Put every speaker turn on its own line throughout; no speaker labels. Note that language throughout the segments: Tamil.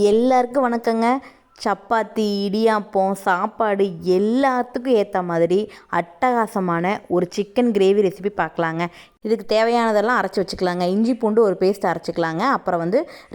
எல்லாருக்கும் வணக்கங்க. சப்பாத்தி, இடியாப்பம், சாப்பாடு எல்லாத்துக்கும் ஏற்ற மாதிரி அட்டகாசமான ஒரு சிக்கன் கிரேவி ரெசிபி பார்க்கலாங்க. இதுக்கு தேவையானதெல்லாம் அரைச்சி வச்சுக்கலாங்க. இஞ்சி பூண்டு ஒரு பேஸ்ட் அரைச்சிக்கலாங்க. அப்புறம்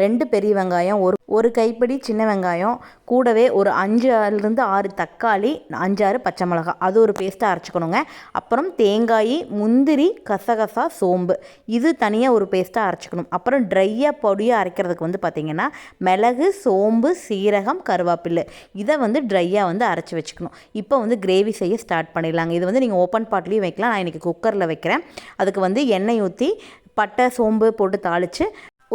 2 பெரிய வெங்காயம், ஒரு கைப்பிடி சின்ன வெங்காயம், கூடவே ஒரு 5லிருந்து 6 தக்காளி, 5-6 பச்சை மிளகாய், அது ஒரு பேஸ்ட்டாக அரைச்சிக்கணுங்க. அப்புறம் தேங்காய், முந்திரி, கசகசா, சோம்பு, இது தனியாக ஒரு பேஸ்ட்டாக அரைச்சிக்கணும். அப்புறம் ட்ரையாக பொடியாக அரைக்கிறதுக்கு பார்த்திங்கன்னா மிளகு, சோம்பு, சீரகம், கருவேப்பிலை, இதை ட்ரையாக அரைச்சி வச்சுக்கணும். இப்போ கிரேவி செய்ய ஸ்டார்ட் பண்ணிடலாங்க. இது நீங்கள் ஓப்பன் பாட்லேயும் வைக்கலாம். நான் இன்றைக்கி குக்கரில் வைக்கிறேன். அதுக்கு எண்ணெய் ஊற்றி பட்டை, சோம்பு போட்டு தாளித்து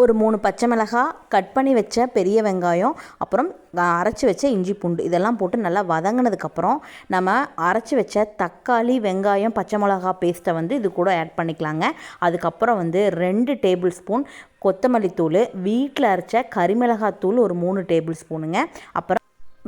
ஒரு 3 பச்சை மிளகாய், கட் பண்ணி வச்ச பெரிய வெங்காயம், அப்புறம் அரைச்சி வச்ச இஞ்சி பூண்டு, இதெல்லாம் போட்டு நல்லா வதங்கினதுக்கப்புறம் நம்ம அரைச்சி வச்ச தக்காளி, வெங்காயம், பச்சை மிளகா பேஸ்ட்டை இது கூட ஆட் பண்ணிக்கலாங்க. அதுக்கப்புறம் 2 டேபிள் ஸ்பூன் கொத்தமல்லி தூள், வீட்டில் அரைச்ச கறிமிளகாத்தூள் ஒரு 3 டேபிள் ஸ்பூனுங்க. அப்புறம்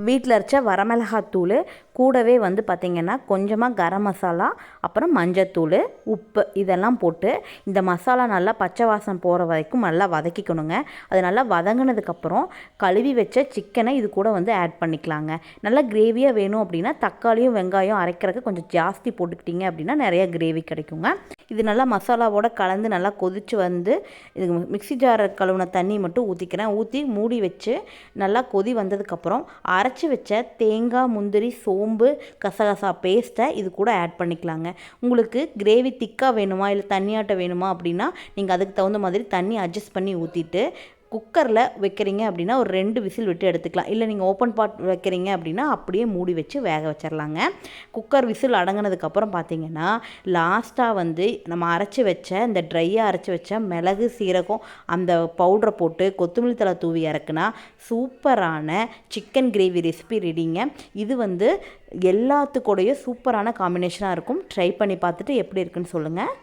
வீட்டில் அரைச்ச வரமிளகாத்தூள், கூடவே பார்த்திங்கன்னா கொஞ்சமாக கரம் மசாலா, அப்புறம் மஞ்சத்தூள், உப்பு, இதெல்லாம் போட்டு இந்த மசாலா நல்லா பச்சை வாசம் போகிற வரைக்கும் நல்லா வதக்கிக்கணுங்க. அது நல்லா வதங்கினதுக்கப்புறம் கழுவி வச்ச சிக்கனை இது கூட ஆட் பண்ணிக்கலாங்க. நல்லா கிரேவியாக வேணும் அப்படின்னா தக்காளியும் வெங்காயம் அரைக்கிறதுக்கு கொஞ்சம் ஜாஸ்தி போட்டுக்கிட்டிங்க அப்படின்னா நிறைய கிரேவி கிடைக்குங்க. இது நல்லா மசாலாவோடு கலந்து நல்லா கொதித்து இது மிக்ஸி ஜாரை கழுவுன தண்ணி மட்டும் ஊற்றிக்கிறேன். ஊற்றி மூடி வச்சு நல்லா கொதி வந்ததுக்கப்புறம் அரைச்சி வச்ச தேங்காய், முந்திரி, சோம்பு, கசகசா பேஸ்ட்டை இது கூட ஆட் பண்ணிக்கலாங்க. உங்களுக்கு கிரேவி திக்காக வேணுமா இல்லை தண்ணியாட்ட வேணுமா அப்படின்னா நீங்கள் அதுக்கு தகுந்த மாதிரி தண்ணி அட்ஜஸ்ட் பண்ணி ஊற்றிட்டு குக்கரில் வைக்கிறீங்க அப்படின்னா ஒரு 2 விசில் விட்டு எடுத்துக்கலாம். இல்லை நீங்கள் ஓப்பன் பாட் வைக்கிறீங்க அப்படின்னா அப்படியே மூடி வச்சு வேக வச்சிடலாங்க. குக்கர் விசில் அடங்கினதுக்கப்புறம் பார்த்திங்கன்னா லாஸ்ட்டாக நம்ம அரைச்சி வச்ச இந்த ட்ரையாக அரைச்சி வச்ச மிளகு, சீரகம் அந்த பவுடரை போட்டு கொத்தமல்லி தழை தூவி இறக்குனா சூப்பரான சிக்கன் கிரேவி ரெசிபி ரெடிங்க. இது எல்லாத்துக்கூடையும் சூப்பரான காம்பினேஷனாக இருக்கும். ட்ரை பண்ணி பார்த்துட்டு எப்படி இருக்குன்னு சொல்லுங்கள்.